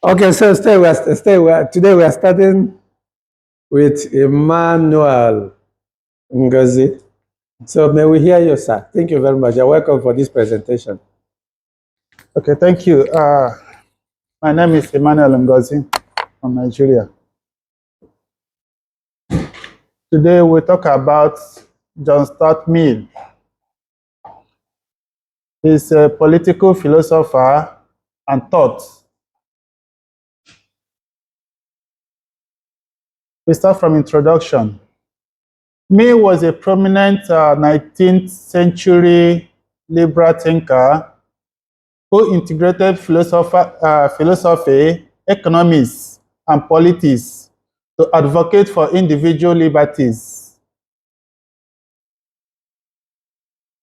Okay, so today we are starting with Emmanuel Ngozi. So may we hear you, sir. Thank you very much. You're welcome for this presentation. Okay, thank you. My name is Emmanuel Ngozi from Nigeria. Today we talk about John Stuart Mill. He's a political philosopher and thought. We start from introduction. Mill was a prominent 19th century liberal thinker who integrated philosophy, economics, and politics to advocate for individual liberties.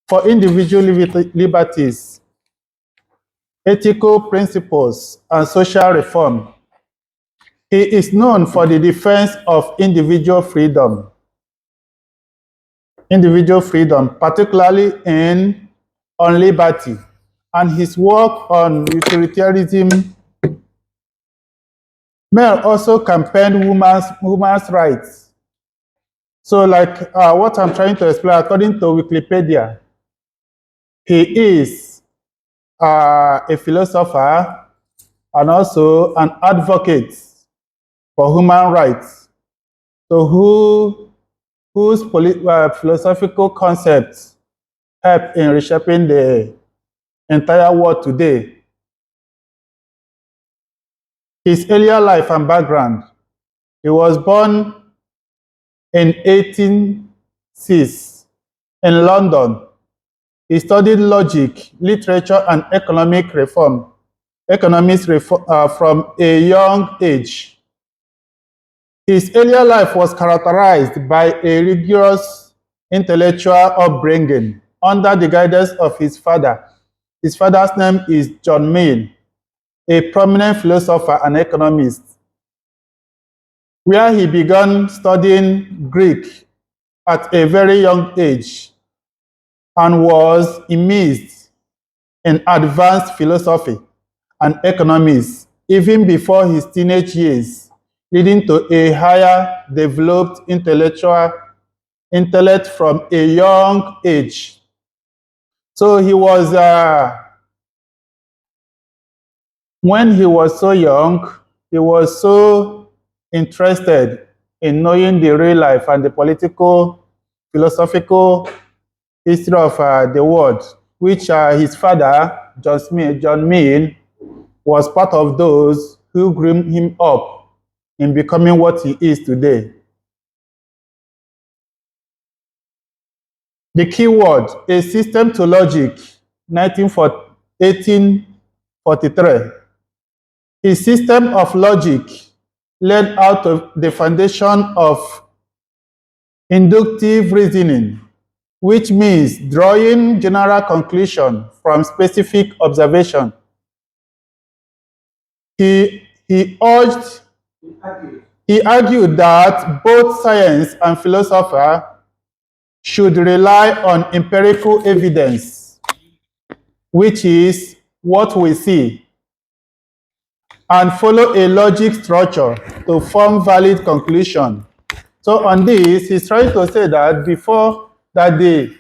For individual liberties, ethical principles, and social reform. He is known for the defense of individual freedom, particularly on liberty, and his work on utilitarianism. Mill also campaigned women's rights. So like what I'm trying to explain, according to Wikipedia, he is a philosopher and also an advocate for human rights. So whose philosophical concepts help in reshaping the entire world today. His earlier life and background. He was born in 1806 in London. He studied logic, literature, and economics reform from a young age. His earlier life was characterized by a rigorous intellectual upbringing under the guidance of his father. His father's name is John Mill, a prominent philosopher and economist, where he began studying Greek at a very young age and was immersed in advanced philosophy and economics even before his teenage years, leading to a higher developed intellect from a young age. So he was, when he was so young, he was so interested in knowing the real life and the political, philosophical history of the world, which his father, John Mill, was part of those who grew him up in becoming what he is today. The key word, a system to logic, 1843. His system of logic led out of the foundation of inductive reasoning, which means drawing general conclusion from specific observation. He argued that both science and philosophy should rely on empirical evidence, which is what we see, and follow a logic structure to form valid conclusion. So on this, he's trying to say that before that the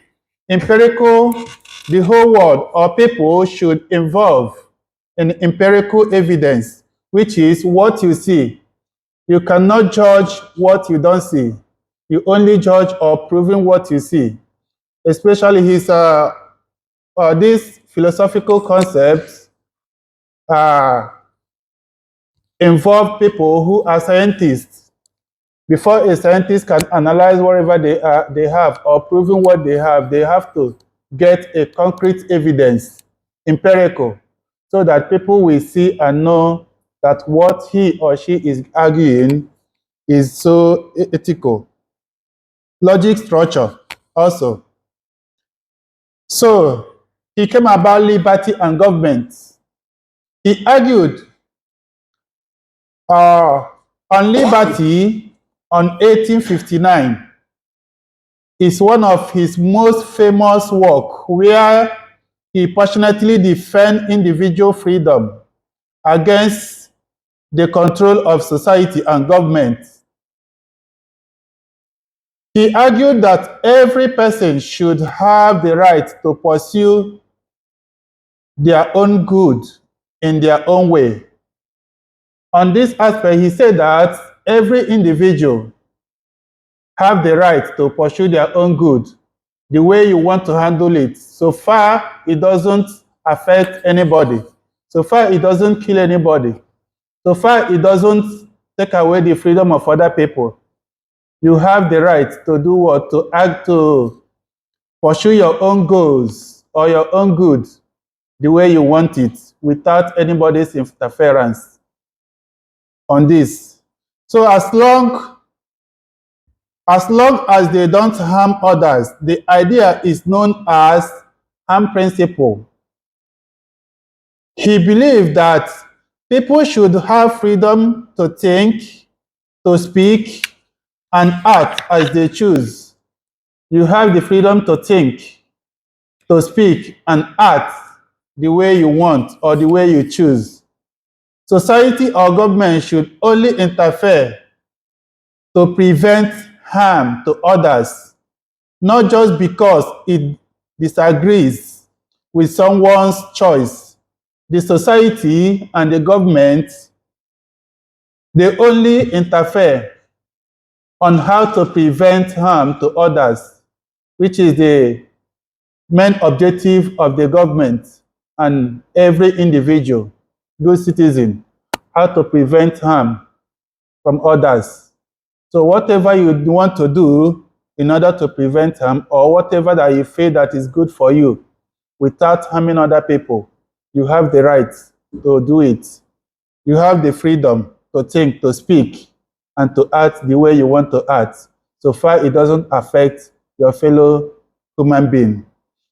whole world or people should involve in empirical evidence, which is what you see. You cannot judge what you don't see. You only judge or proving what you see. Especially his these philosophical concepts involve people who are scientists. Before a scientist can analyze whatever they have or proving what they have to get a concrete evidence, empirical, so that people will see and know that what he or she is arguing is so ethical. Logic structure also. So he came about liberty and government. He argued on liberty on 1859 is one of his most famous work, where he passionately defends individual freedom against the control of society and government. He argued that every person should have the right to pursue their own good in their own way. On this aspect, he said that every individual have the right to pursue their own good the way you want to handle it, so far it doesn't affect anybody, so far it doesn't kill anybody, so far it doesn't take away the freedom of other people. You have the right to do what? To act, to pursue your own goals or your own good the way you want it without anybody's interference on this. So as long as they don't harm others, the idea is known as harm principle. He believed that people should have freedom to think, to speak, and act as they choose. You have the freedom to think, to speak, and act the way you want or the way you choose. Society or government should only interfere to prevent harm to others, not just because it disagrees with someone's choice. The society and the government, they only interfere on how to prevent harm to others, which is the main objective of the government and every individual, good citizen, how to prevent harm from others. So whatever you want to do in order to prevent harm, or whatever that you feel that is good for you without harming other people, you have the right to do it. You have the freedom to think, to speak, and to act the way you want to act, so far it doesn't affect your fellow human being.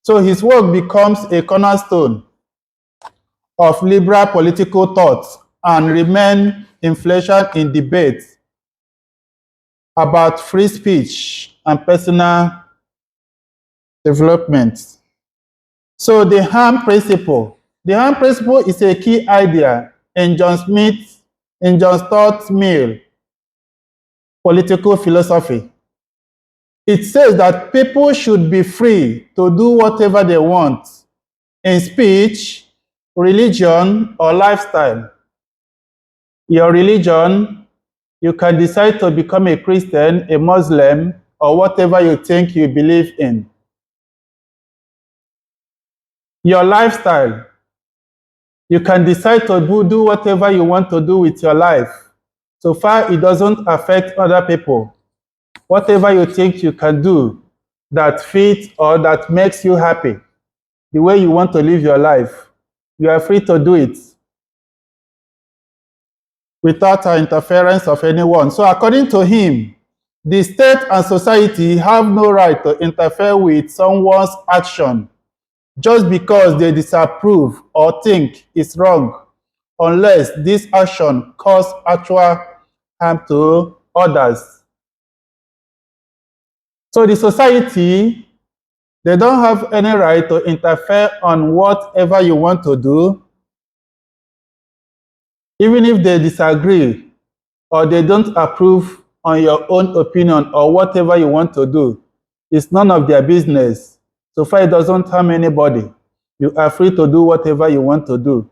So his work becomes a cornerstone of liberal political thought and remain influential in debate about free speech and personal development. So the harm principle. The harm principle is a key idea in John Stuart Mill political philosophy. It says that people should be free to do whatever they want in speech, religion, or lifestyle. Your religion, you can decide to become a Christian, a Muslim, or whatever you think you believe in. Your lifestyle, you can decide to do whatever you want to do with your life, so far it doesn't affect other people. Whatever you think you can do that fits or that makes you happy, the way you want to live your life, you are free to do it without the interference of anyone. So according to him, the state and society have no right to interfere with someone's action just because they disapprove or think it's wrong, unless this action causes actual harm to others. So the society, they don't have any right to interfere on whatever you want to do, even if they disagree or they don't approve on your own opinion or whatever you want to do. It's none of their business. So far it doesn't harm anybody. You are free to do whatever you want to do.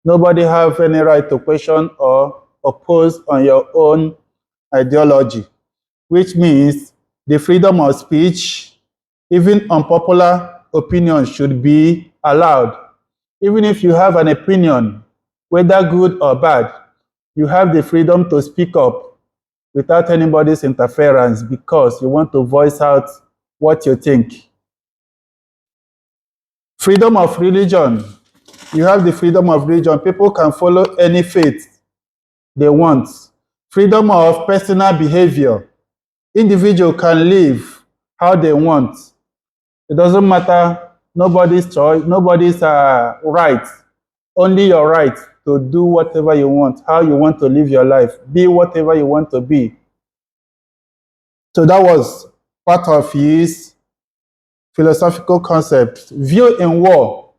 Nobody have any right to question or oppose on your own ideology, which means the freedom of speech, even unpopular opinions, should be allowed. Even if you have an opinion, whether good or bad, you have the freedom to speak up without anybody's interference because you want to voice out what you think. Freedom of religion. You have the freedom of religion. People can follow any faith they want. Freedom of personal behavior. Individual can live how they want. It doesn't matter nobody's choice, nobody's right. Only your right to do whatever you want, how you want to live your life, be whatever you want to be. So that was part of his philosophical concept. View in war.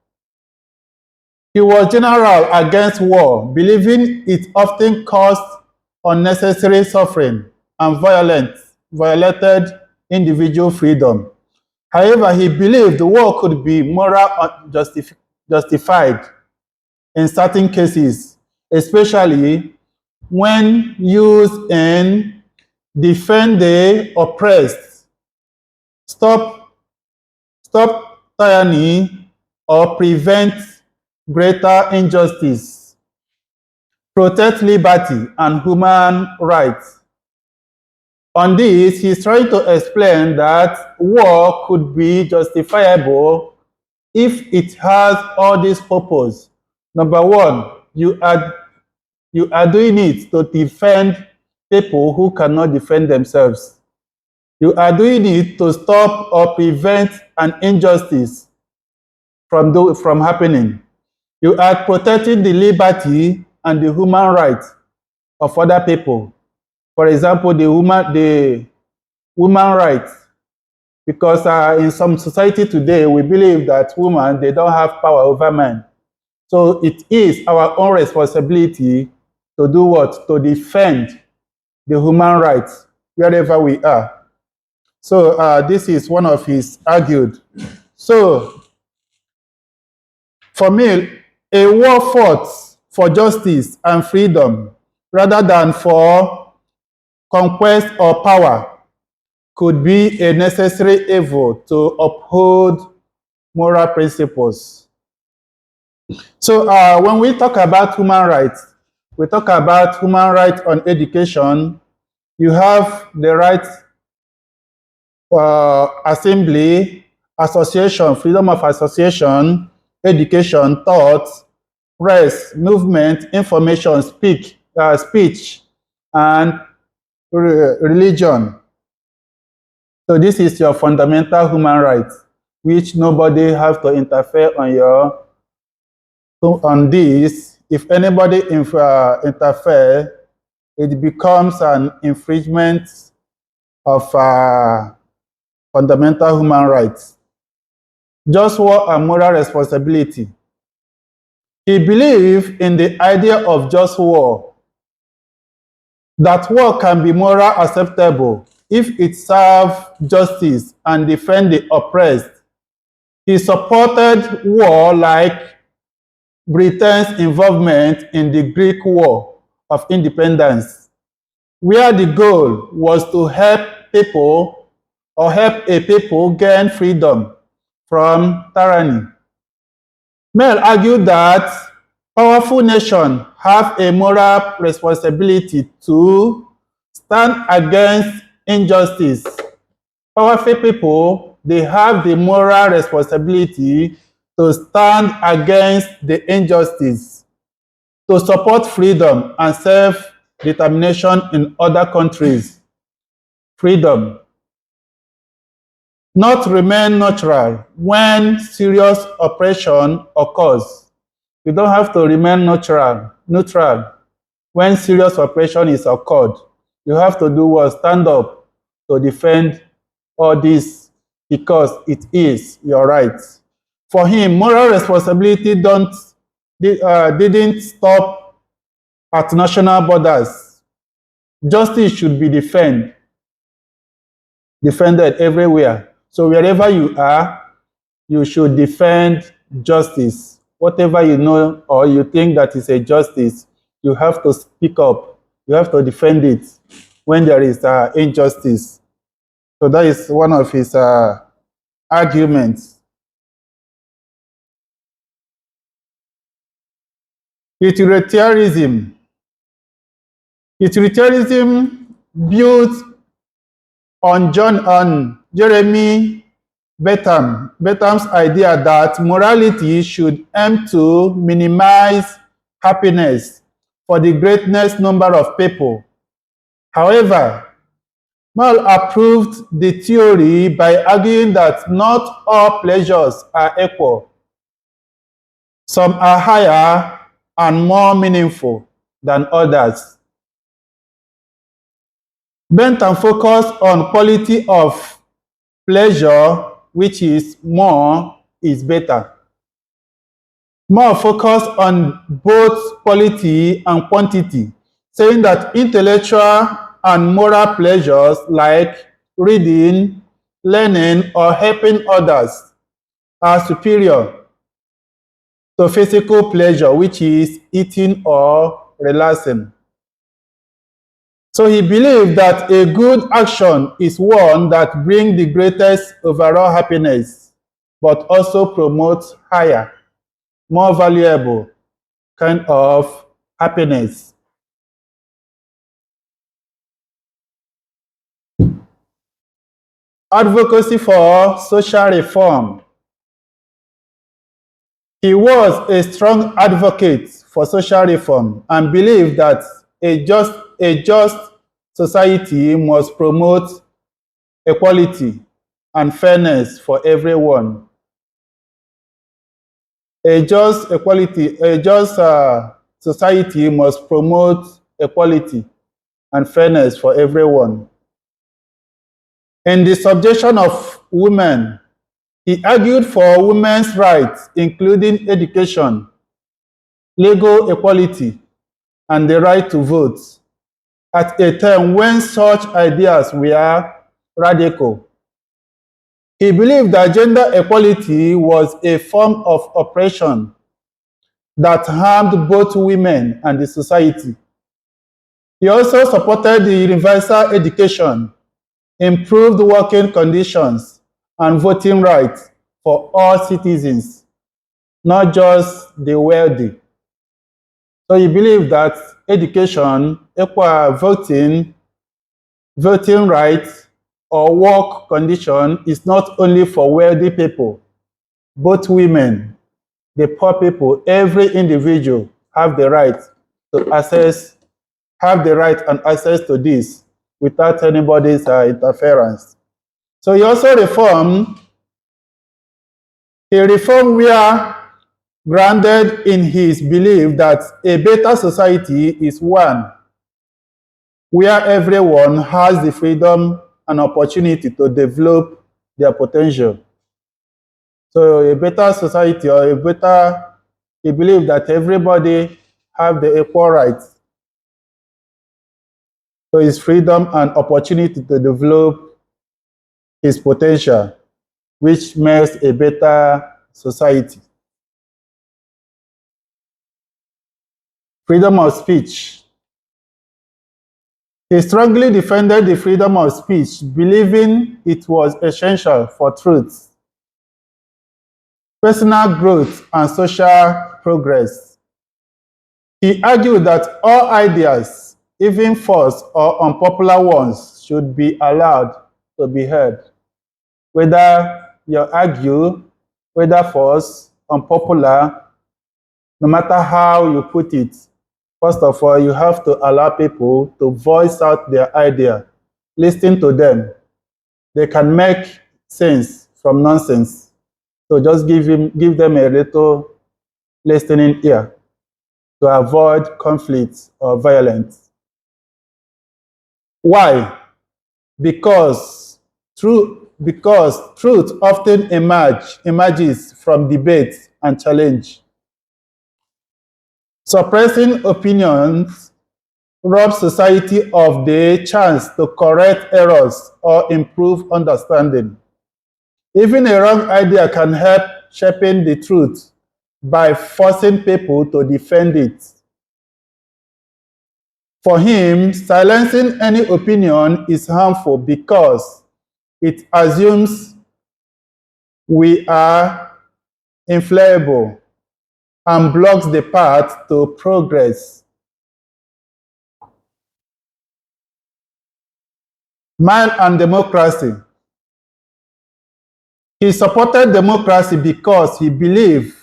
He was general against war, believing it often caused unnecessary suffering and violated individual freedom. However, he believed war could be justified in certain cases, especially when used in defend the oppressed, stop tyranny, or prevent greater injustice, protect liberty and human rights. On this, he's trying to explain that war could be justifiable if it has all these purposes. Number one, you are doing it to defend people who cannot defend themselves. You are doing it to stop or prevent an injustice from happening. You are protecting the liberty and the human rights of other people. For example, the woman rights. Because in some society today, we believe that women, they don't have power over men. So it is our own responsibility to do what? To defend the human rights wherever we are. So this is one of his argued. So for me, a war fought for justice and freedom rather than for conquest or power could be a necessary evil to uphold moral principles. So when we talk about human rights, we talk about human rights on education. You have the right assembly, association, freedom of association, education, thought, press, movement, information, speech, and religion. So this is your fundamental human rights, which nobody have to interfere on this. If anybody interfere, it becomes an infringement of fundamental human rights. Just war and moral responsibility. He believed in the idea of just war, that war can be moral acceptable if it serves justice and defend the oppressed. He supported war like Britain's involvement in the Greek War of Independence, where the goal was to help people or help a people gain freedom from tyranny. Mill argued that powerful nations have a moral responsibility to stand against injustice. Powerful people, they have the moral responsibility to stand against the injustice, to support freedom and self-determination in other countries. Freedom. Not remain neutral when serious oppression occurs. You don't have to remain neutral when serious oppression is occurred. You have to do what? Stand up to defend all this because it is your right. For him, moral responsibility didn't stop at national borders. Justice should be defended everywhere. So wherever you are, you should defend justice. Whatever you know or you think that is a justice, you have to speak up. You have to defend it when there is injustice. So that is one of his arguments. Utilitarianism. Utilitarianism built on Jeremy Bentham's idea that morality should aim to minimize happiness for the greatest number of people. However, Mill approved the theory by arguing that not all pleasures are equal. Some are higher and more meaningful than others. Bentham focused on quality of pleasure, which is more is better. more focused on both quality and quantity, saying that intellectual and moral pleasures like reading, learning, or helping others are superior to physical pleasure, which is eating or relaxing. So he believed that a good action is one that brings the greatest overall happiness, but also promotes higher, more valuable kind of happiness. Advocacy for social reform. He was a strong advocate for social reform and believed that a just society must promote equality and fairness for everyone. A just society must promote equality and fairness for everyone. In the subjection of women, he argued for women's rights, including education, legal equality, and the right to vote, at a time when such ideas were radical. He believed that gender equality was a form of oppression that harmed both women and the society. He also supported the universal education, improved working conditions, and voting rights for all citizens, not just the wealthy. So he believed that education, equal voting rights, or work condition is not only for wealthy people, both women, the poor people, every individual have the right to access, have the right and access to this without anybody's interference. So he reformed where grounded in his belief that a better society is one where everyone has the freedom and opportunity to develop their potential. So a better society or he believed that everybody have the equal rights to his freedom and opportunity to develop his potential, which makes a better society. Freedom of speech. He strongly defended the freedom of speech, believing it was essential for truth, personal growth, and social progress. He argued that all ideas, even false or unpopular ones, should be allowed to be heard. Whether you argue, whether false, unpopular, no matter how you put it, first of all, you have to allow people to voice out their idea. Listen to them. They can make sense from nonsense. So just give them a little listening ear to avoid conflict or violence. Why? Because truth often emerges from debate and challenge. Suppressing opinions robs society of the chance to correct errors or improve understanding. Even a wrong idea can help shaping the truth by forcing people to defend it. For him, silencing any opinion is harmful because it assumes we are infallible and blocks the path to progress. Mill and democracy. He supported democracy because he believed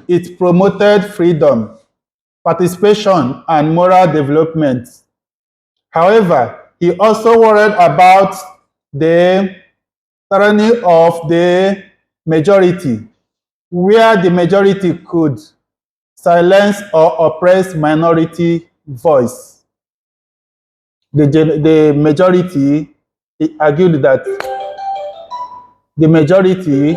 it promoted freedom, participation, and moral development. However, he also worried about the tyranny of the majority, where the majority could silence or oppress minority voice. The majority, he argued that the majority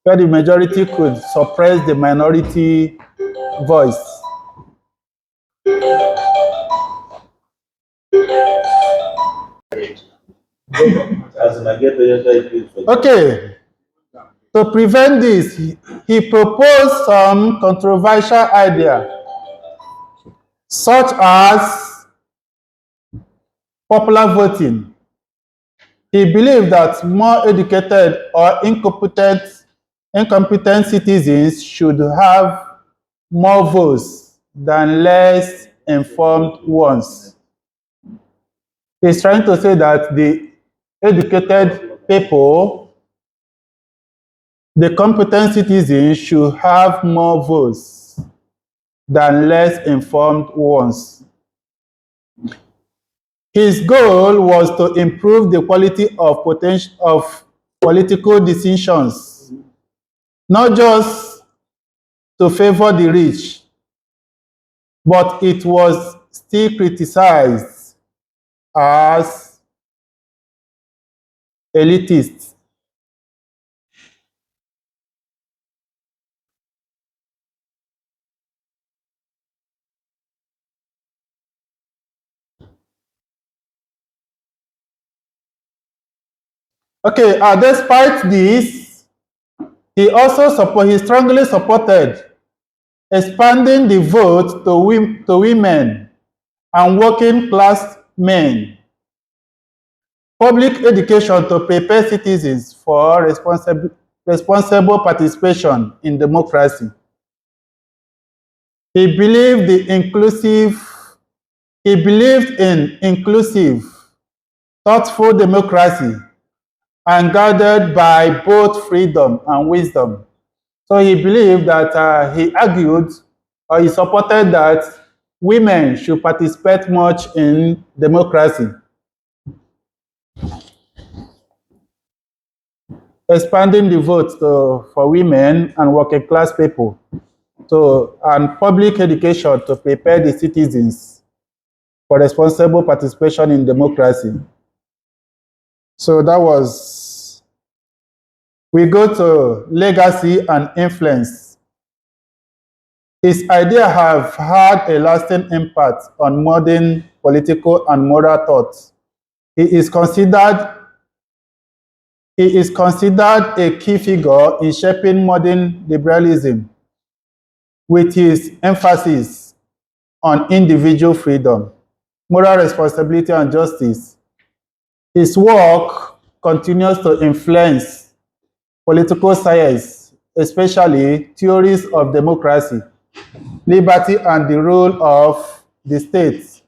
where the majority could suppress the minority voice. Okay, to prevent this, he proposed some controversial idea, such as popular voting. He believed that more educated or incompetent citizens should have more votes than less informed ones. He's trying to say that the educated people, the competent citizens, should have more votes than less informed ones. His goal was to improve the quality of political decisions, not just to favor the rich, but it was still criticized as elitist. Okay, despite this, he strongly supported expanding the vote to women and working class men, public education to prepare citizens for responsible participation in democracy. He believed in inclusive, thoughtful democracy and guided by both freedom and wisdom. So he believed that he argued or he supported that women should participate much in democracy, expanding the vote for women and working class people, and public education to prepare the citizens for responsible participation in democracy. So that was, we go to legacy and influence. His ideas have had a lasting impact on modern political and moral thought. He is considered a key figure in shaping modern liberalism with his emphasis on individual freedom, moral responsibility, and justice. His work continues to influence political science, especially theories of democracy, liberty, and the role of the state.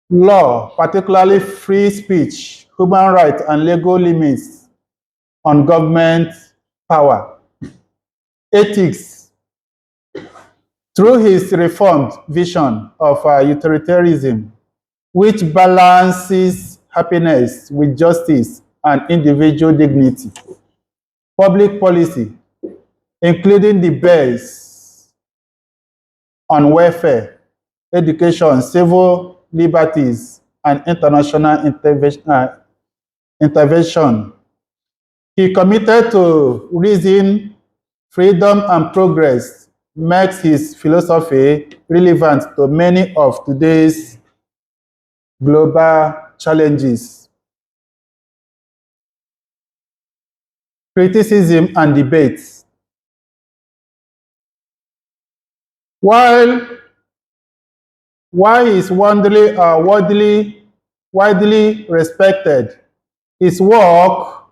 Law, particularly free speech, human rights, and legal limits on government power. Ethics, through his reformed vision of utilitarianism, which balances happiness with justice and individual dignity. Public policy, including the base on welfare, education, civil liberties, and international intervention. He committed to reason, freedom, and progress, makes his philosophy relevant to many of today's global challenges. Criticism and debates. While he is widely respected, his work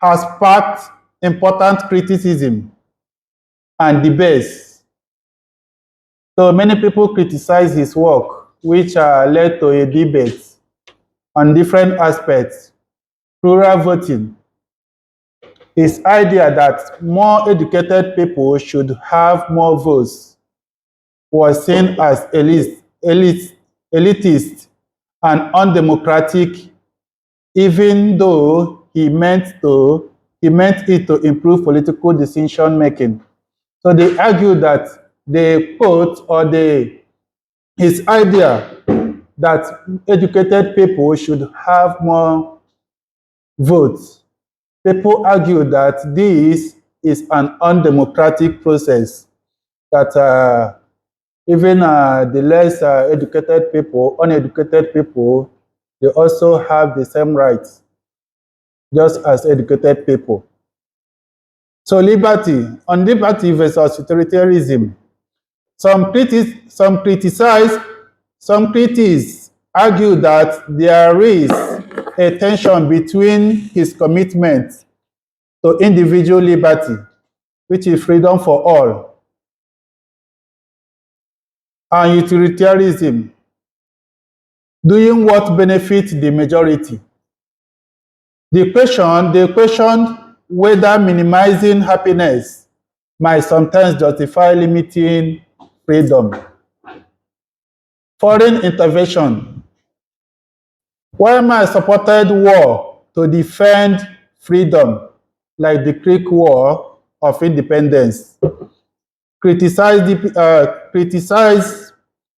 has sparked important criticism and debates. So many people criticize his work, which led to a debate on different aspects. Plural voting. His idea that more educated people should have more votes was seen as elitist and undemocratic, even though he meant it to improve political decision making. So they argue that his idea that educated people should have more votes People argue that this is an undemocratic process, that even the less educated people, uneducated people, they also have the same rights, just as educated people. So on liberty versus utilitarianism, some critics argue that there is a tension between his commitment to individual liberty, which is freedom for all, and utilitarianism, doing what benefits the majority. They question whether minimizing happiness might sometimes justify limiting freedom. Foreign intervention. Weimar supported war to defend freedom, like the Greek War of Independence. Criticized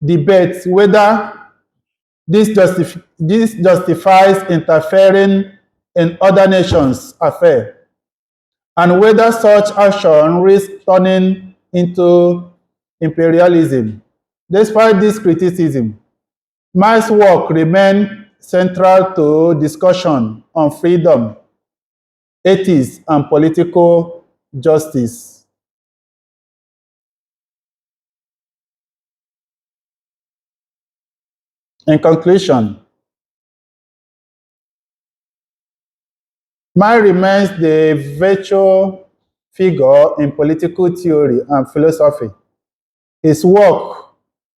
debates whether this justifies interfering in other nations' affairs, and whether such action risks turning into imperialism. Despite this criticism, Mill's work remained central to discussion on freedom, ethics, and political justice. In conclusion, Mill remains the virtual figure in political theory and philosophy. His work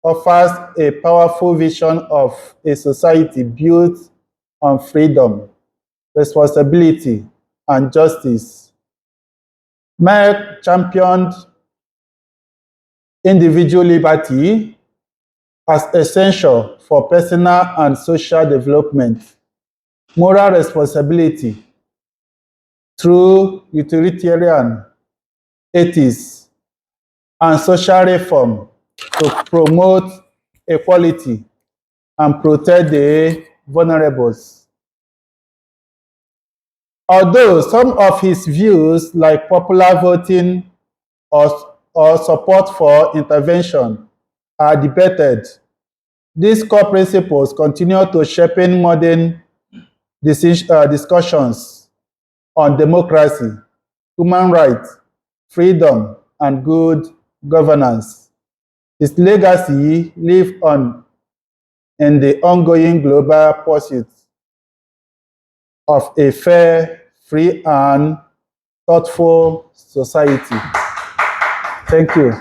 offers a powerful vision of a society built on freedom, responsibility, and justice. Mill championed individual liberty as essential for personal and social development, moral responsibility through utilitarian ethics, and social reform to promote equality and protect the vulnerable. Although some of his views, like popular voting or support for intervention, are debated, these core principles continue to shape modern discussions on democracy, human rights, freedom, and good governance. His legacy lives on in the ongoing global pursuit of a fair, free, and thoughtful society. Thank you.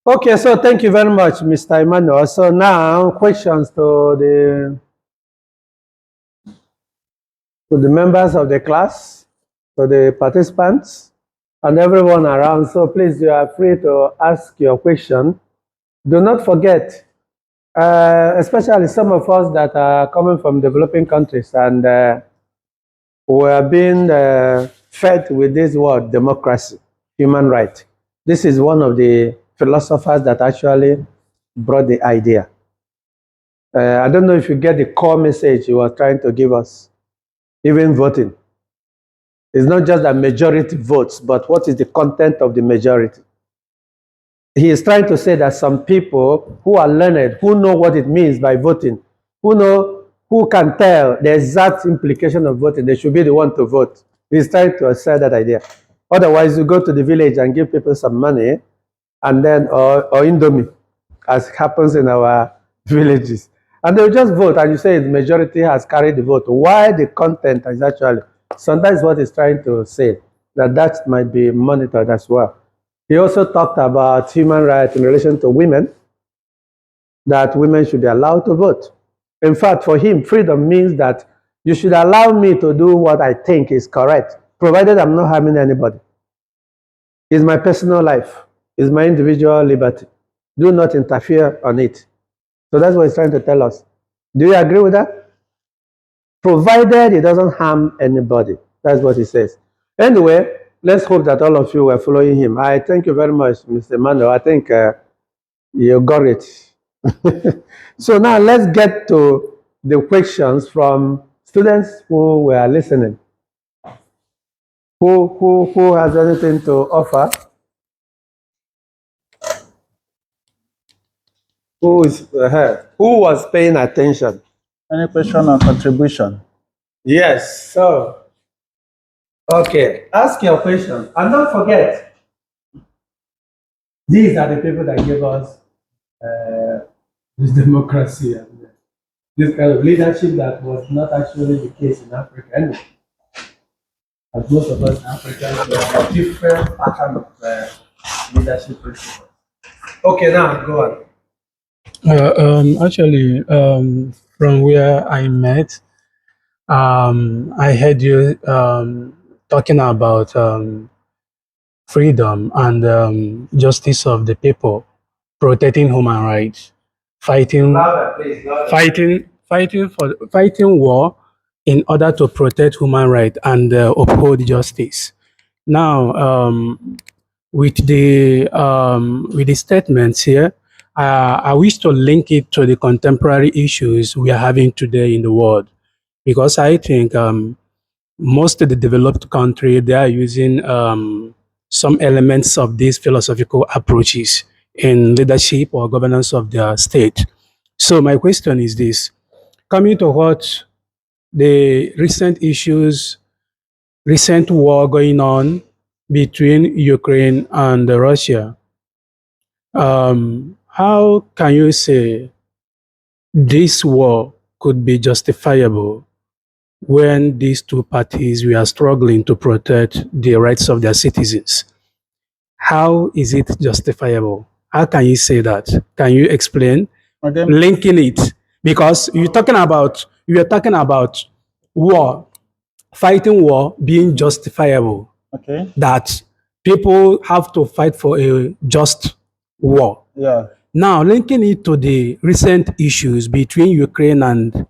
Okay, so thank you very much, Mr. Emmanuel. So now questions to the members of the class, to the participants, and everyone around. So please, you are free to ask your question. Do not forget, especially some of us that are coming from developing countries and we are being fed with this word, democracy, human right. This is one of the philosophers that actually brought the idea. I don't know if you get the core message he was trying to give us, even voting. It's not just that majority votes, but what is the content of the majority? He is trying to say that some people who are learned, who know what it means by voting, who can tell the exact implication of voting, they should be the one to vote. He's trying to sell that idea. Otherwise, you go to the village and give people some money, and then or Indomie, as happens in our villages, and they'll just vote, and you say the majority has carried the vote. Why the content is actually sometimes what he's trying to say, that might be monitored as well. He also talked about human rights in relation to women, that women should be allowed to vote. In fact, for him, freedom means that you should allow me to do what I think is correct, provided I'm not harming anybody. It's my personal life. It's my individual liberty. Do not interfere on it. So that's what he's trying to tell us. Do you agree with that? Provided it doesn't harm anybody. That's what he says. Anyway, let's hope that all of you were following him. I thank you very much, Mr. Mando. I think you got it. So now let's get to the questions from students who were listening. Who has anything to offer? Who was paying attention? Any question or contribution? Yes. So, okay, ask your question, and don't forget, these are the people that give us this democracy and this kind of leadership that was not actually the case in Africa anyway. As most of us Africans, we have a different pattern of leadership principles. Okay, now go on. Actually, from where I met, I heard you talking about freedom and justice of the people, protecting human rights, fighting, Louder, please, louder. fighting war in order to protect human rights and uphold justice. Now, with the statements here, I wish to link it to the contemporary issues we are having today in the world, because I think most of the developed country, they are using some elements of these philosophical approaches in leadership or governance of their state. So my question is this: coming to what the recent war going on between Ukraine and Russia, how can you say this war could be justifiable when these two parties were struggling to protect the rights of their citizens? How is it justifiable? How can you say that? Can you explain? Again, Linking it, because you are talking about war, fighting war being justifiable, okay. that people have to fight for a just war. Yeah. Now, linking it to the recent issues between Ukraine and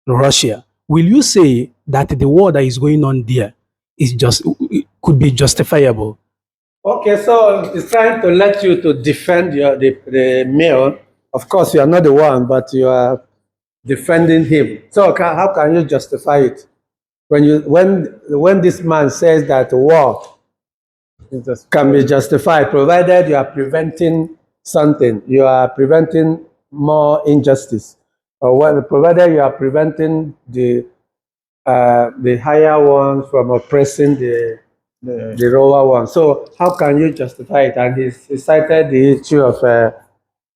Russia, will you say that the war that is going on there could be justifiable? Okay, so it's trying to let you to defend the male. Of course, you are not the one, but you are defending him. So how can you justify it when this man says that war can be justified, provided you are preventing something, you are preventing more injustice, or provided you are preventing the higher ones from oppressing the lower ones. So how can you justify it? And he cited the issue of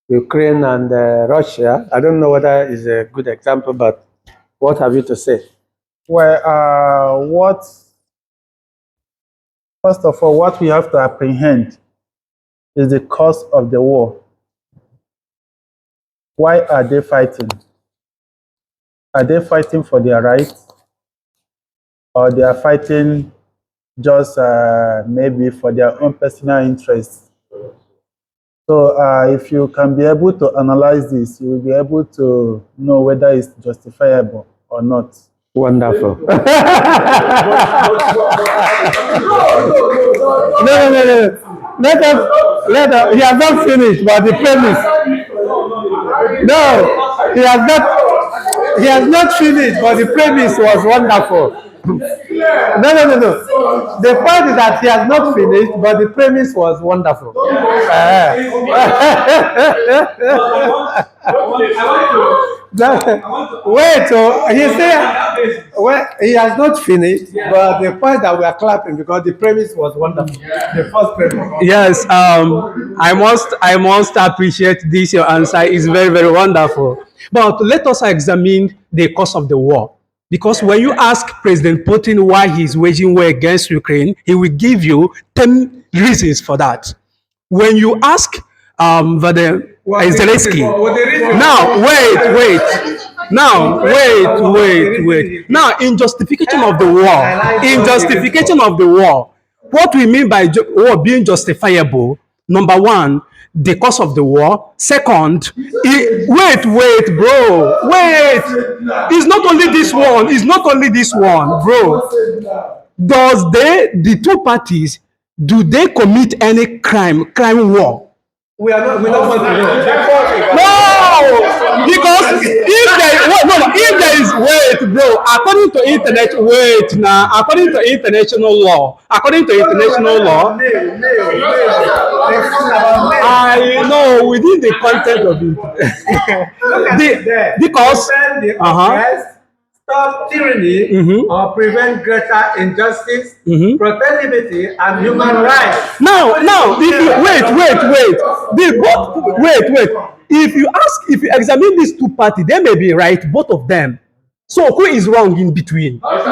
Ukraine and Russia. I don't know whether it's a good example, but what have you to say? Well, first of all, what we have to apprehend is the cause of the war. Why are they fighting? Are they fighting for their rights? Or they are fighting just maybe for their own personal interests? So if you can be able to analyze this, you will be able to know whether it's justifiable or not. Wonderful. No. Let us. He has not finished, but the premise. No, he has not. He has not finished, but the premise was wonderful. No. The point is that he has not finished, but the premise was wonderful. Wait, he said, well, he has not finished, but the point that we are clapping because the premise was wonderful. The first premise. Yes, I must appreciate this. Your answer is very, very wonderful. But let us examine the cause of the war. Because when you ask President Putin why he's waging war against Ukraine, he will give you 10 reasons for that. When you ask Zelensky, wait. Now, in justification of the war, what we mean by war being justifiable, number one, the cause of the war. Second, wait, bro. It's not only this one, bro. Does the two parties, do they commit any crime war? We don't want to know. because if there is wait, bro, according to international law, I know within the content of it. Because stop tyranny or prevent greater injustice, fraternity, and human rights. Now, if you wait. If you examine these two parties, they may be right, both of them. So who is wrong in between? This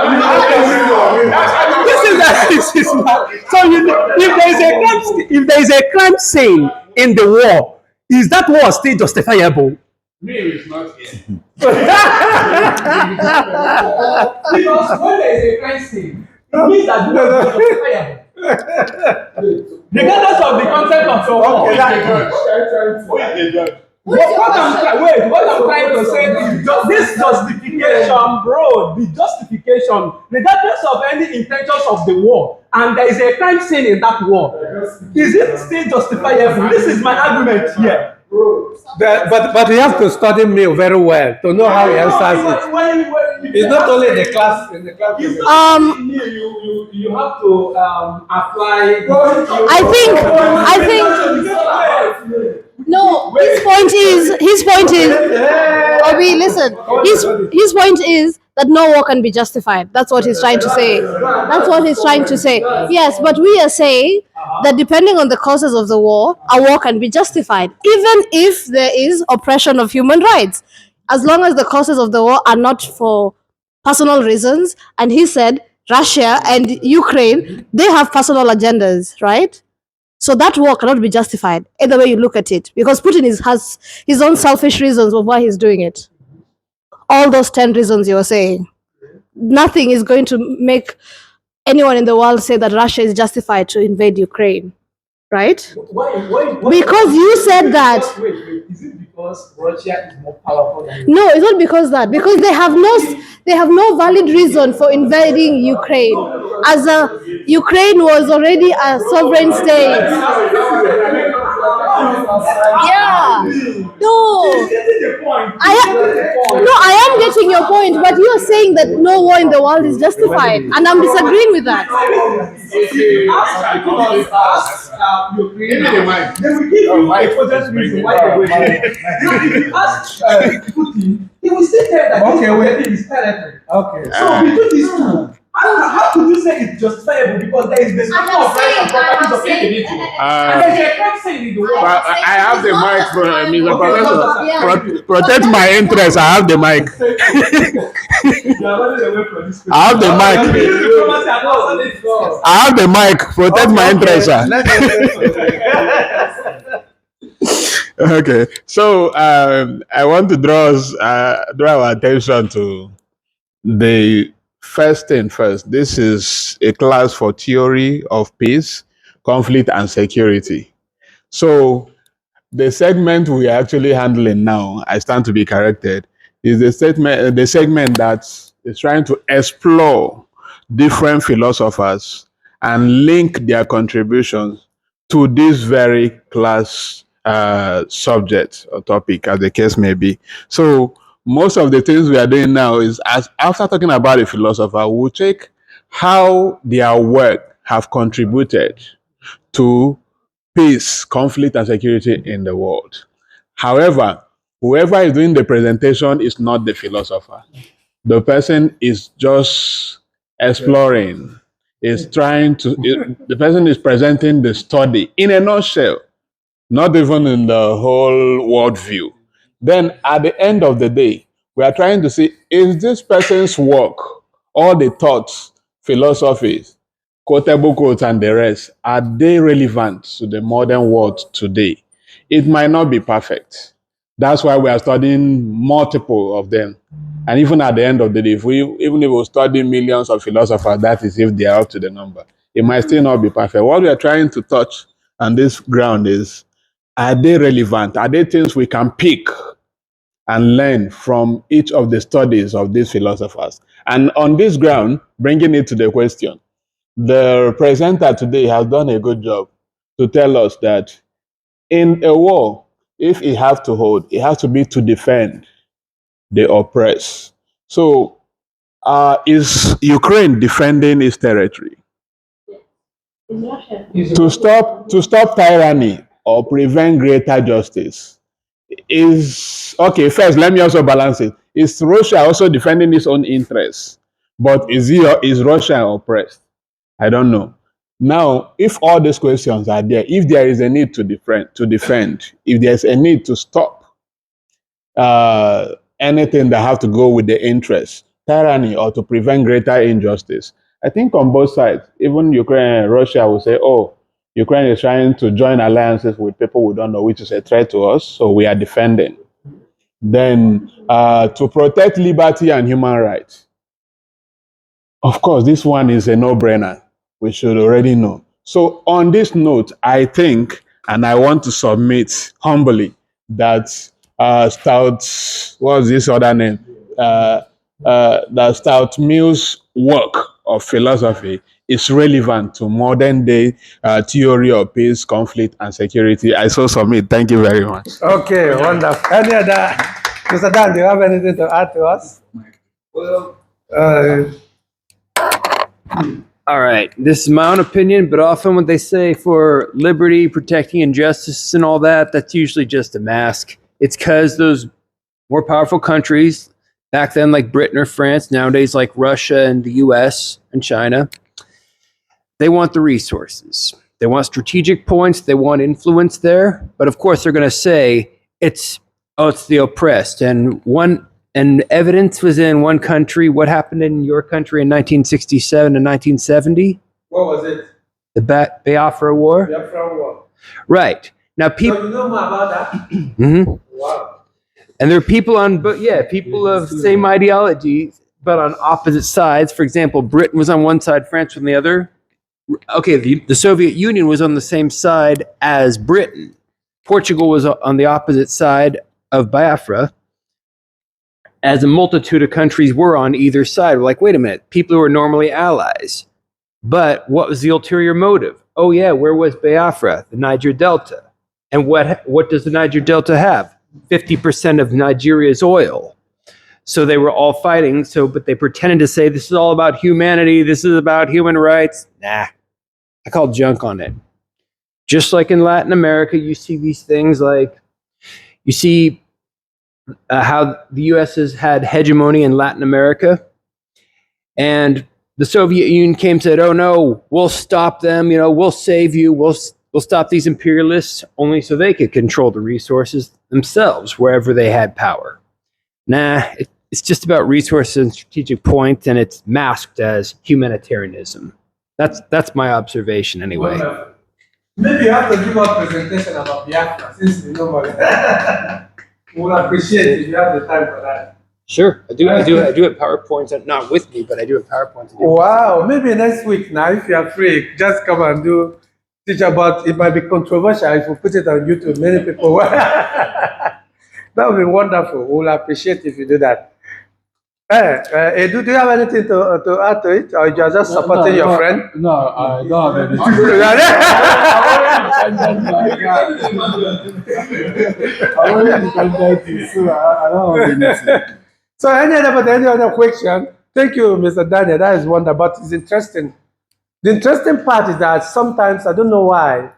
is not. So if there is a crime scene in the war, is that war still justifiable? Me is not here. Because when there is a crime scene, it means that the war is justifiable. Regardless of the content of your war. What I'm trying to say is this justification, bro, the justification, regardless of any intentions of the war, and there is a crime scene in that war, is it still justifiable? This is my argument here. But you have to study Mill very well to know how he answers it. It's not only the class. In the class. You have to apply. I think. No, his point is. Obi, listen. His point is that no war can be justified. That's what he's trying to say. Yes, but we are saying that depending on the causes of the war, a war can be justified, even if there is oppression of human rights, as long as the causes of the war are not for personal reasons. And he said Russia and Ukraine, they have personal agendas, right? So that war cannot be justified, either way you look at it, because Putin has his own selfish reasons of why he's doing it. All those 10 reasons you were saying. Nothing is going to make anyone in the world say that Russia is justified to invade Ukraine, right? Why? Because you said that. Wait. Is it because Russia is more powerful than No, it's not because that. Because they have no valid reason for invading Ukraine, as Ukraine was already a sovereign state. Yeah. No. I am getting your point, but you are saying that no war in the world is justified, and I'm disagreeing with that. Give me the mic. They will give you a potent reason why they will. If you ask Putin, he will still tell that this is territory. Okay. So between these two, how could you say it's justifiable? Because there is the spectrum of rights and properties of individuals. And there's a crime scene in the world. I have the mic, Mr. Professor. Protect my interests. I have the mic. I have the mic. I have the mic. Protect my interests, sir. Okay, so I want to draw our attention to the first thing first. This is a class for theory of peace, conflict, and security. So the segment we are actually handling now, I stand to be corrected, is the segment that is trying to explore different philosophers and link their contributions to this very class subject or topic, as the case may be. So most of the things we are doing now is, after talking about a philosopher, we'll check how their work have contributed to peace, conflict, and security in the world. However, whoever is doing the presentation is not the philosopher. The person is just exploring, the person is presenting the study in a nutshell, not even in the whole world view. Then at the end of the day, we are trying to see, is this person's work, all the thoughts, philosophies, quotable quotes, and the rest, are they relevant to the modern world today? It might not be perfect. That's why we are studying multiple of them. And even at the end of the day, even if we study millions of philosophers, that is if they are up to the number, it might still not be perfect. What we are trying to touch on this ground is, are they relevant? Are they things we can pick and learn from each of the studies of these philosophers? And on this ground, bringing it to the question, the presenter today has done a good job to tell us that in a war, if it has to hold, it has to be to defend the oppressed. So, is Ukraine defending its territory? To stop tyranny or prevent greater justice? Is okay. First, let me also balance it. Is Russia also defending its own interests? But is Russia oppressed? I don't know. Now, if all these questions are there, if there is a need to defend, if there's a need to stop anything that have to go with the interest, tyranny, or to prevent greater injustice, I think on both sides, even Ukraine and Russia will say, oh, Ukraine is trying to join alliances with people we don't know, which is a threat to us, so we are defending. Then to protect liberty and human rights. Of course, this one is a no-brainer. We should already know. So on this note, I think, and I want to submit humbly, that what's this other name? That Stuart Mill's work of philosophy is relevant to modern day theory of peace, conflict, and security. I so submit. Thank you very much. Okay, wonderful. Any other, Mr. Dan, do you have anything to add to us? Well, Uh, all right. This is my own opinion, but often what they say for liberty, protecting injustice, and all that, that's usually just a mask. It's because those more powerful countries, back then like Britain or France, nowadays like Russia and the US and China, they want the resources. They want strategic points. They want influence there. But of course, they're going to say it's the oppressed. And evidence was in one country. What happened in your country in 1967 and 1970? what was it? The Biafra War? Biafra War. Right. Now, So people. you know more about that? Mhm. Wow. And there are people people of same ideology, but on opposite sides. For example, Britain was on one side, France on the other. Okay, the Soviet Union was on the same side as Britain. Portugal was on the opposite side of Biafra, as a multitude of countries were on either side. We're like, wait a minute, people who are normally allies. But what was the ulterior motive? Oh yeah, where was Biafra? The Niger Delta. And what does the Niger Delta have? 50% of Nigeria's oil. So they were all fighting, but they pretended to say this is all about humanity, this is about human rights. Nah, I call junk on it. Just like in Latin America, you see these things like, you see how the U.S. has had hegemony in Latin America, and the Soviet Union came and said, "Oh no, we'll stop them. We'll save you. We'll stop these imperialists," only so they could control the resources themselves wherever they had power. Nah, it's just about resources and strategic points, and it's masked as humanitarianism. That's my observation, anyway. Wonderful. Maybe you have to give a presentation about Biafra, since you know more. We'll appreciate it if you have the time for that. Sure, I do have PowerPoints, not with me, but I do have PowerPoints. Wow, maybe next week now, if you are free, just come and teach about. It might be controversial if we put it on YouTube. Many people. That would be wonderful. We'll appreciate if you do that. Edu, do you have anything to add to it, or you are just supporting your friend? No, I don't have anything. I'm only independent, so I don't have anything. So any other question? Thank you, Mr. Daniel. That is wonderful, but it's interesting. The interesting part is that sometimes, I don't know why,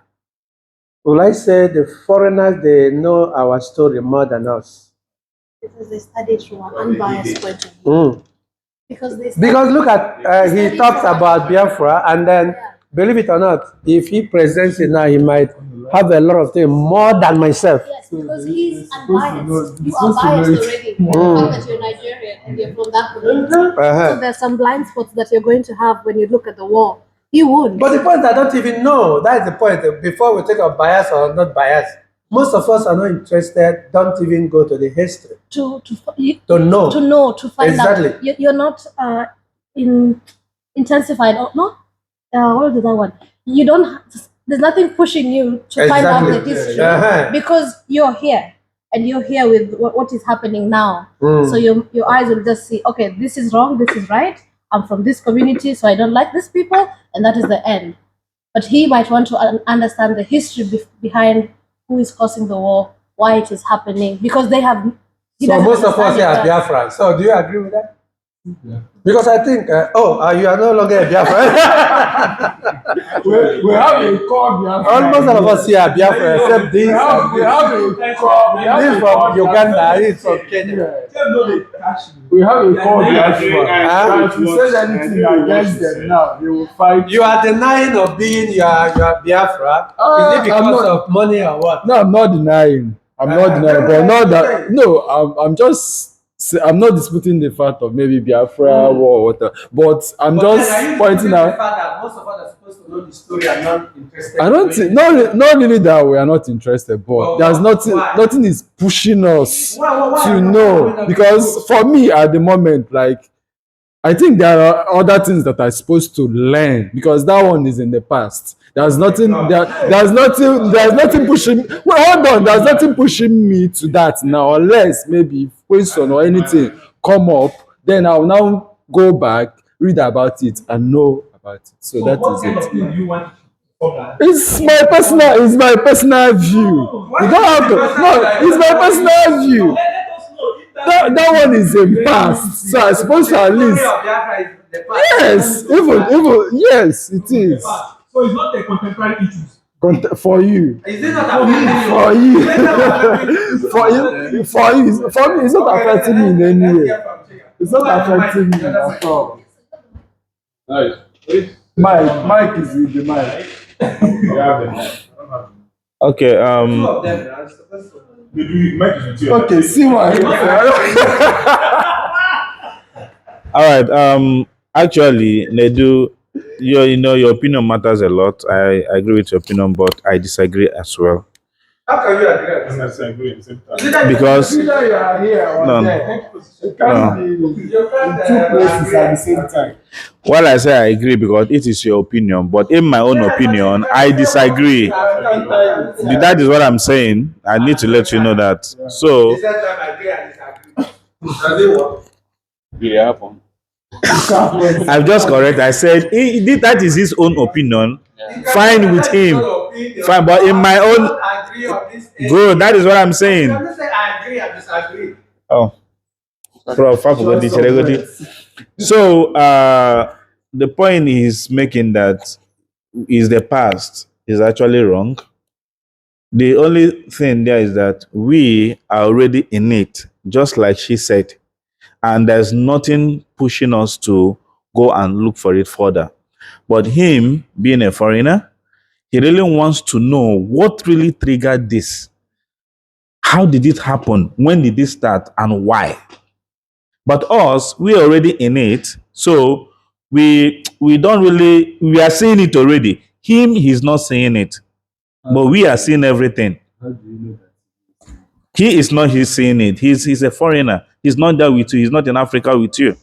will I say the foreigners, they know our story more than us. Because they studied from an unbiased point of view. Because look at, he talks about Biafra, and then, believe it or not, if he presents it now, he might have a lot of things more than myself. Yes, because he's unbiased. You are biased already. The fact that you're Nigerian and you're from that community. So there's some blind spots that you're going to have when you look at the war. You won't. But the point, I don't even know. That's the point. Before we take a bias or not bias, most of us are not interested, don't even go to the history. To know. To find exactly. out. You're not intensified. Or not? What is that one? You don't. There's nothing pushing you to find out the history because you're here and you're here with what is happening now. So your eyes will just see, okay, this is wrong, this is right. I'm from this community, so I don't like these people, and that is the end. But he might want to understand the history behind who is causing the war why it is happening, because they have. he So doesn't most of us understand here are it well. Biafran. So do you agree with that? Because I think, you are no longer a Biafran. We have a core Biafra. Almost all of us here are Biafran, except this. We have a core. This from Uganda, this from Kenya. We have a core Biafra. Huh? If you say anything against them now, they will fight. You are denying of being your Biafra. Is it because of money or what? No, I'm not denying. I'm not denying, but not that. No, I'm not disputing the fact of maybe Biafra war or whatever. But I'm just pointing out. That most of us are supposed to know the story and not interested. I don't think not really that we are not interested, but there's nothing is pushing us to know. Because for me at the moment, like I think there are other things that I'm supposed to learn because that one is in the past. There's nothing pushing. Well, hold on. There's nothing pushing me to that now, unless maybe question or anything come up. Then I'll now go back, read about it, and know about it. So that is it. It's my personal view. You don't have to. No, it's my personal view. That one is a past. So I suppose at least. Yes, even yes, it is. So it's not a contemporary issue. For you. Is it not For you. For me, it's not affecting me in any way. It's not affecting me at all. Mike is with the mic. Okay. Okay, see why. All right. Actually, Nedu, your opinion matters a lot. I agree with your opinion, but I disagree as well. How can you agree? Because Either you are here or No. there. You can't be in two places at the same time. while I say I agree because it is your opinion, but in my own opinion, I disagree. That is what I'm saying. I need to let you know that. So, I've just correct. I said that is his own opinion. Fine with him. Fine, but in my own, good. That is what I'm saying. I agree and disagree. Oh, Prof. So, the point he's making that is the past is actually wrong. The only thing there is that we are already in it, just like she said, and there's nothing pushing us to go and look for it further. But him, being a foreigner, he really wants to know what really triggered this. How did it happen? When did it start? And why? But us, we're already in it. So we don't really, we are seeing it already. Him, he's not seeing it. But we are seeing everything. He is not seeing it. He's a foreigner. He's not there with you. He's not in Africa with you.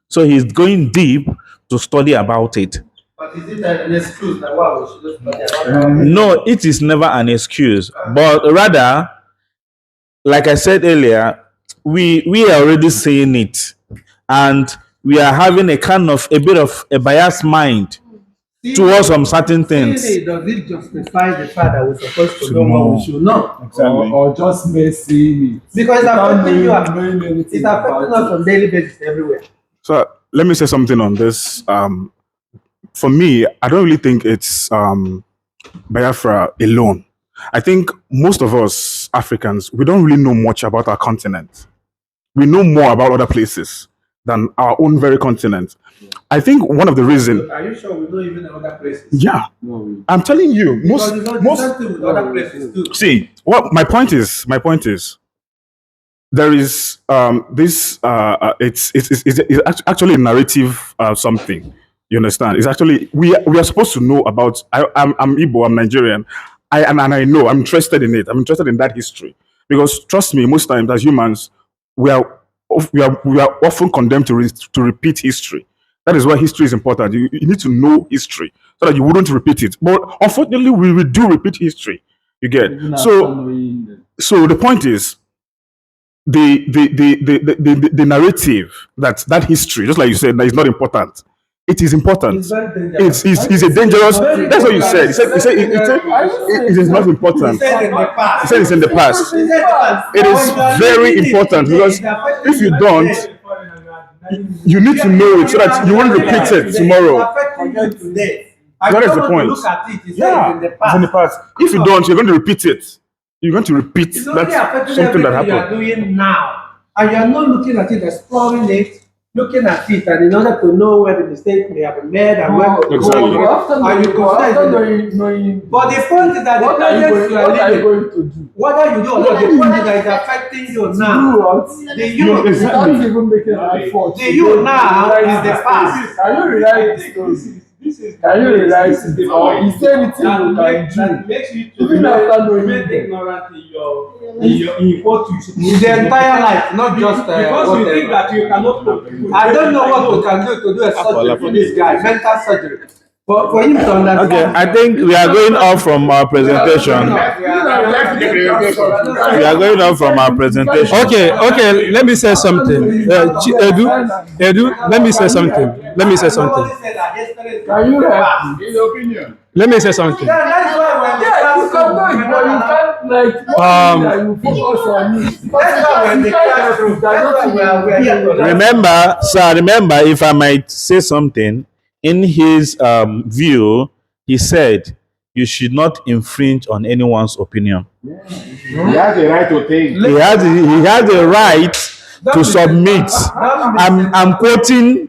So he's going deep to study about it. But is it an excuse that why we should study about it? No, it is never an excuse. But rather, like I said earlier, we are already seeing it. And we are having a bit of a biased mind towards some certain things. Does it justify the fact that we're supposed to know what we should know? Or just may see it. Because it's affecting you. Knowing anything It's affecting us on daily basis everywhere. So let me say something on this. For me, I don't really think it's Biafra alone. I think most of us Africans, we don't really know much about our continent. We know more about other places than our own very continent. I think one of the reasons. Are you sure we don't even know other places? Yeah, I'm telling you, Because it's not the same thing with other places too. See, what my point is, there is this. It's actually a narrative something. You understand? It's actually we are supposed to know about. I'm Igbo. I'm Nigerian. And I know I'm interested in it. I'm interested in that history because trust me, most times as humans, we are often condemned to repeat history. That is why history is important. You need to know history so that you wouldn't repeat it. But unfortunately, we do repeat history. You get so the point is the narrative that history, just like you said, that is not important. it is important. It's very dangerous. It's a dangerous. That's what you said. He said it is not important. He said in the past. He said it's in the past. He said in the past. It is very important because if you don't, you need to know it so that you won't repeat it tomorrow. Affecting you today. That is the point. Look at it. He said Yeah, it's in the it's past. in the past. If you don't, you're going to repeat it. You're going to repeat It's only that affecting something that everything you are happened. doing now. And you are not looking at it, exploring it, looking at it, and in order to know where the mistake may have been made and where to Exactly. go, and you consider. But the point is that the project you are living, going to do? whether you do or not, the point is that it's affecting you now. The you, Exactly. Without even making an effort. the you now is the past. Can you rewrite the story? Can you rewrite it? Or is there anything you can do? Makes you Even after knowing remain them. ignorant in what you should do. The entire life, not just because you think that you cannot. I don't know what we can do to do a surgery for this guy, mental surgery. But for him to understand. Okay, I think we are going off from our presentation. We are going off from our presentation. Okay, let me say something. Edu, let me say something. Let me say something. Can you help me? Let me say something. That's why when Yeah, you can do it, but you can't like that you focus on it. That's why when the classroom, that's why we are here to learn. Remember, if I might say something, in his view, he said you should not infringe on anyone's opinion. He has the right to think. He has the right to submit. I'm quoting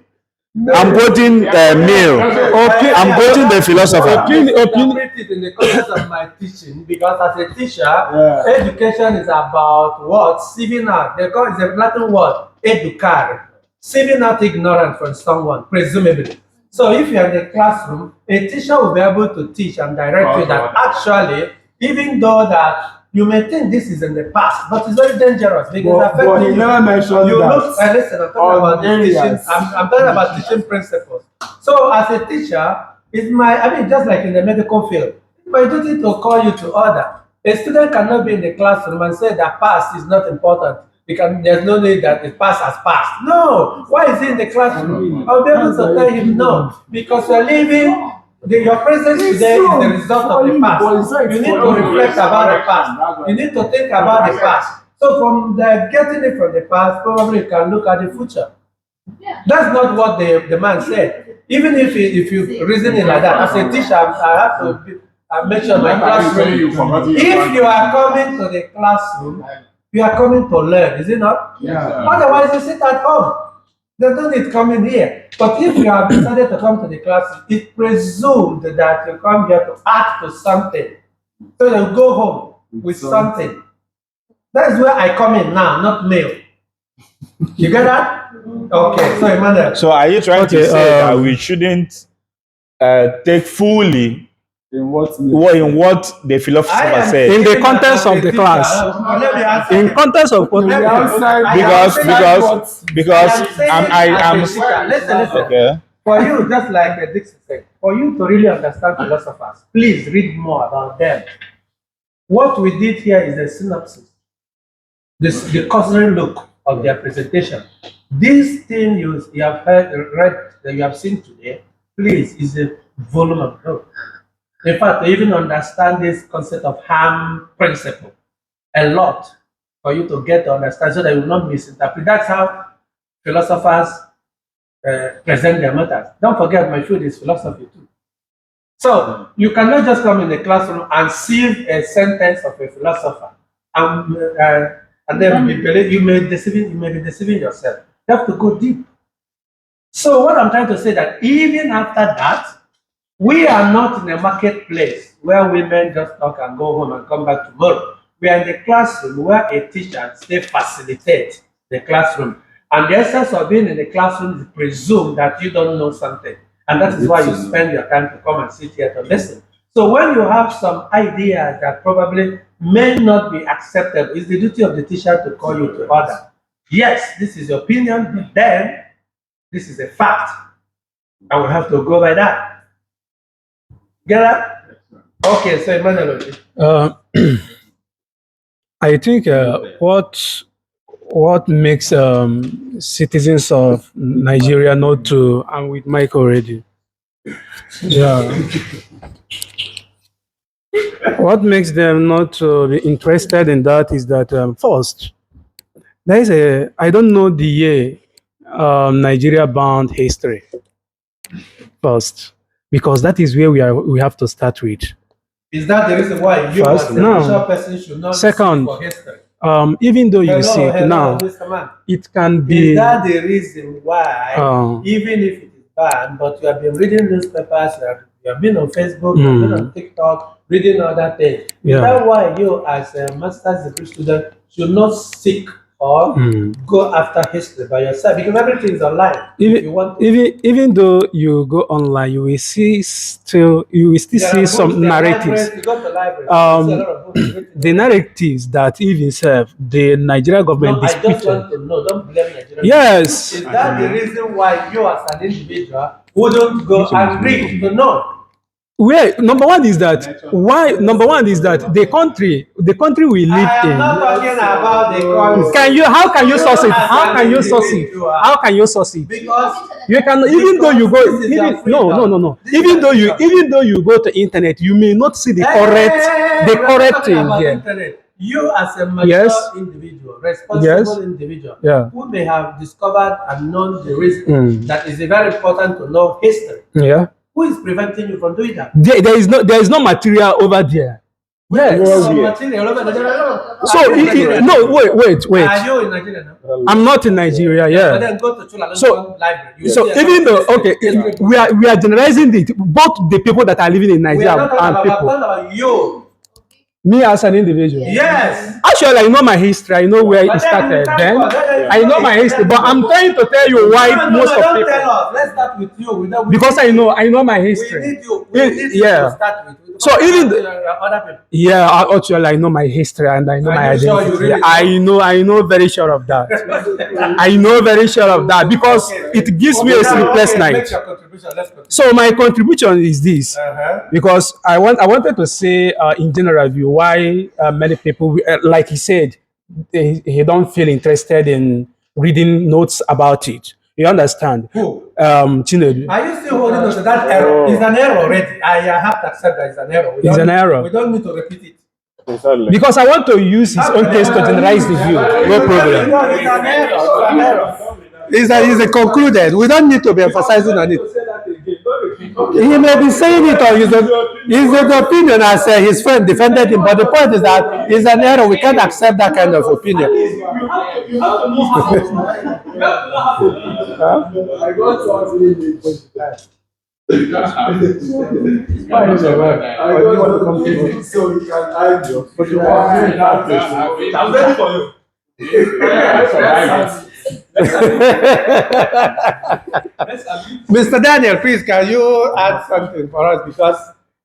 Mill. Okay. I'm quoting the philosopher. Interpret it in the context of my teaching, because as a teacher, education is about what? Sieving out. They call it a Latin word, educare. Sieving out ignorance from someone, presumably. So if you're in the classroom, a teacher will be able to teach and direct you that actually, even though that you may think this is in the past, but it's very dangerous because it's But he affecting you. never mentioned You that. look, listen, I'm talking about the teaching. I'm talking about teaching principles. So as a teacher, just like in the medical field, it's my duty to call you to order. A student cannot be in the classroom and say that past is not important. There's no need that the past has passed. No. Why is he in the classroom? I'll be able to tell him no. Because you're living, your presence today is the result of the past. You need to reflect about the past. You need to think about the past. So from getting it from the past, probably you can look at the future. That's not what the man said. Even if you reason it like that, as a teacher, I have to make sure my classroom. If you are coming to the classroom, you are coming to learn, is it not? Yeah. Otherwise, you sit at home. There's no need coming here. But if you have decided to come to the class, it's presumed that you come here to act to something. So you go home with something. That's where I come in now, not mail. You get that? Okay, so Emmanuel. So are you trying to say that we shouldn't take fully In what the philosopher said? In the context of the class. Let me answer. In context of Let me outside Because I'm Listen. okay. For you, just like Dixon said, for you to really understand philosophers, please read more about them. What we did here is a synopsis, the cursory look of their presentation. This thing you have read, that you have seen today, please, is a volume of notes. In fact, to even understand this concept of harm principle, a lot for you to get to understand so that you will not misinterpret. That's how philosophers present their matters. Don't forget, my field is philosophy too. So you cannot just come in the classroom and sieve a sentence of a philosopher, and then you may be deceiving yourself. You have to go deep. So what I'm trying to say that even after that, we are not in a marketplace where women just talk and go home and come back tomorrow. We are in the classroom where a teacher facilitates the classroom. And the essence of being in the classroom is presume that you don't know something. And that is why you spend your time to come and sit here to listen. So when you have some ideas that probably may not be acceptable, it's the duty of the teacher to call you to order. Yes, this is your opinion, but then this is a fact. And we have to go by that. Get that? Okay, so Emmanuel. I think what what makes citizens of Nigeria not to? I'm with Mike already. Yeah. What makes them not to be interested in that is that first, there is I don't know the year Nigeria bound history first, because that is where we have to start with. Is that the reason why you First, as a no. mature person should not Second, seek for history? even though you Hello, see it hello, now, Mr. Man. it can be. Is that the reason why, even if it is banned, but you have been reading newspapers, you have been on Facebook, you have been on TikTok, reading other things? Is that why you, as a master's degree student, should not seek or go after history by yourself? Because everything is online. If you want to. Even though you go online, you will still see some narratives. You go to libraries, you see a lot of books written. The narratives that even serve the Nigerian government No, I just disputed. want to know. Don't blame Nigeria. Yes. Is that the reason why you, as an individual, wouldn't go and read to know? Well, number one is that the country we live I am in. not talking about the country. How can you source it? How can you source it? How can you source it? Because You can, even though you go, no. Even though you go to internet, you may not see the correct thing here. Internet. You, as a mature individual, responsible individual, who may have discovered and known the reason that is very important to know history. Yeah. Who is preventing you from doing that? There is no material over there. Yes. So no, wait. Are you in Nigeria now? I'm not in Nigeria. Yeah. But then go to Chula library. So even though we are generalizing it, both the people that are living in Nigeria and people. About you. Me as an individual. Yes. Actually, I know my history. I know where it started. Then I know my history, but I'm trying to tell you why most of people. Tell us. Let's start with you. Because I know my history. We need you to start with. So even other people. Yeah, actually, I know my history and I know my identity. Sure really I know very sure of that. I know very sure of that because it gives me a sleepless night. So my contribution is this, because I wanted to say in general view why many people, like he said, he don't feel interested in reading notes about it. You understand? Who? Chinedu. Are you still holding on to that error? It's an error already. I have to accept that it's an error. It's an error. We don't need to repeat it. Because I want to use his own case to generalize the view. No problem. It's an error. It's an error. It's concluded. We don't need to be emphasizing on it. He may be saying it or his opinion as his friend defended him, but the point is that it's an error. We can't accept that kind of opinion. I got to ask you so we can argue. I'm ready for you. Mr. Daniel, please, can you add something for us? Because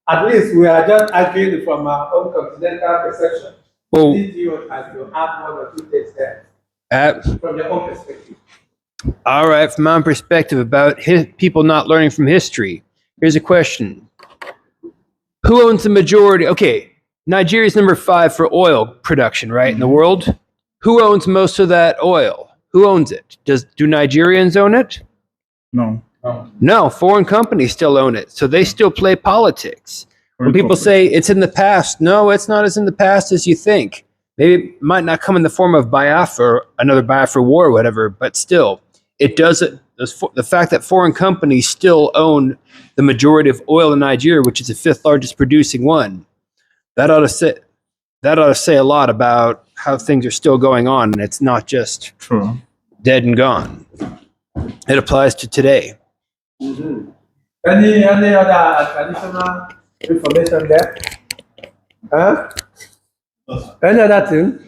at least we are just arguing from our own continental perception. Well, Did you have one or two things there from your own perspective? all right, from my own perspective about people not learning from history, here's a question. Who owns the majority? Okay, Nigeria is number 5 for oil production, right, in the world? Who owns most of that oil? Who owns it? Do Nigerians own it? No. No, foreign companies still own it. So they still play politics. When people say it's in the past, no, it's not as in the past as you think. Maybe it might not come in the form of Biafra, another Biafra war or whatever, but still, it doesn't. The fact that foreign companies still own the majority of oil in Nigeria, which is the 5th largest producing one, that ought to say a lot about how things are still going on, and it's not just dead and gone. It applies to today. Mm-hmm. Any other additional information there? Huh? Any other thing?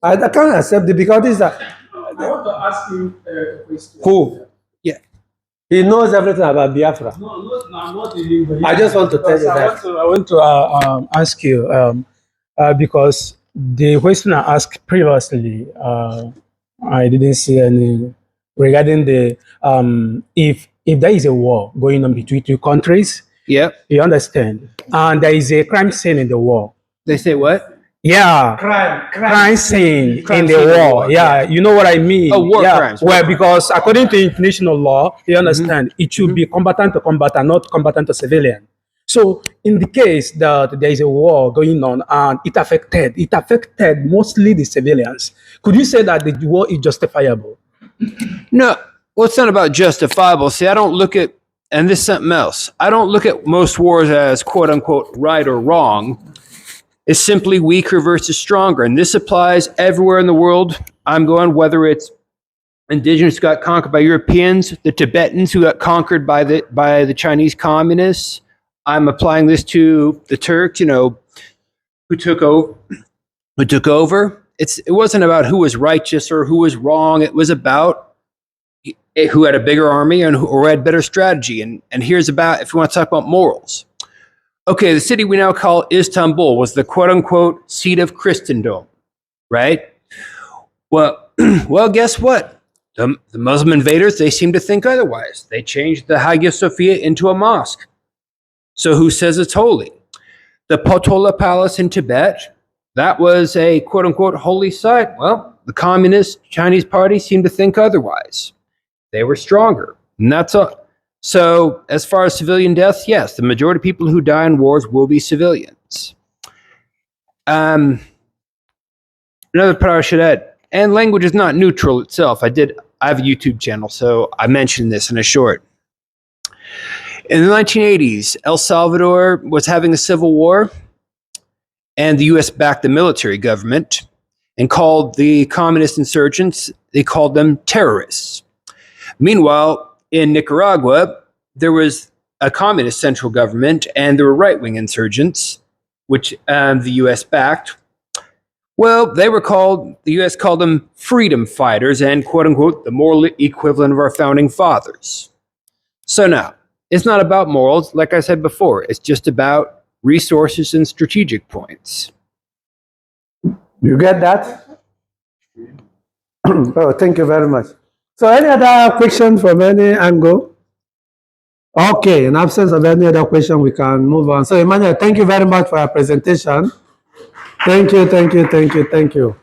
I can't accept it because this is I want to ask you a question. Who? Yeah. He knows everything about Biafra. No, I'm not the I just want to tell you that. I want to ask you because the question I asked previously, I didn't see any regarding the if there is a war going on between two countries. Yep. You understand, and there is a crime scene in the war. They say what? Yeah, crime scene in the war. Yeah, you know what I mean. Oh, war yeah. crimes, Well, war because according to international law, you understand, it should be combatant to combatant, not combatant to civilian. So, in the case that there is a war going on and it affected mostly the civilians, could you say that the war is justifiable? No, well, it's not about justifiable. See, I don't look at, and this is something else. I don't look at most wars as quote unquote right or wrong. It's simply weaker versus stronger. And this applies everywhere in the world. I'm going, whether it's indigenous who got conquered by Europeans, the Tibetans who got conquered by the Chinese communists. I'm applying this to the Turks, who took over. It wasn't about who was righteous or who was wrong. It was about who had a bigger army and who had better strategy. And here's about, if you want to talk about morals. Okay, the city we now call Istanbul was the quote-unquote seat of Christendom, right? Well, guess what? The Muslim invaders, they seem to think otherwise. They changed the Hagia Sophia into a mosque. So who says it's holy? The Potala Palace in Tibet, that was a quote-unquote holy site. Well, the Communist Chinese Party seemed to think otherwise. They were stronger. And that's all. So as far as civilian deaths, yes, the majority of people who die in wars will be civilians. Another part I should add, and language is not neutral itself. I have a YouTube channel, so I mentioned this in a short. In the 1980s, El Salvador was having a civil war, and the U.S. backed the military government and called the communist insurgents, they called them terrorists. Meanwhile, in Nicaragua, there was a communist central government and there were right-wing insurgents, which the U.S. backed. Well, the U.S. called them freedom fighters and, quote-unquote, the moral equivalent of our founding fathers. So now, it's not about morals, like I said before. It's just about resources and strategic points. You get that? Oh, thank you very much. So any other question from any angle? Okay, in absence of any other question, we can move on. So Emmanuel, thank you very much for your presentation. Thank you.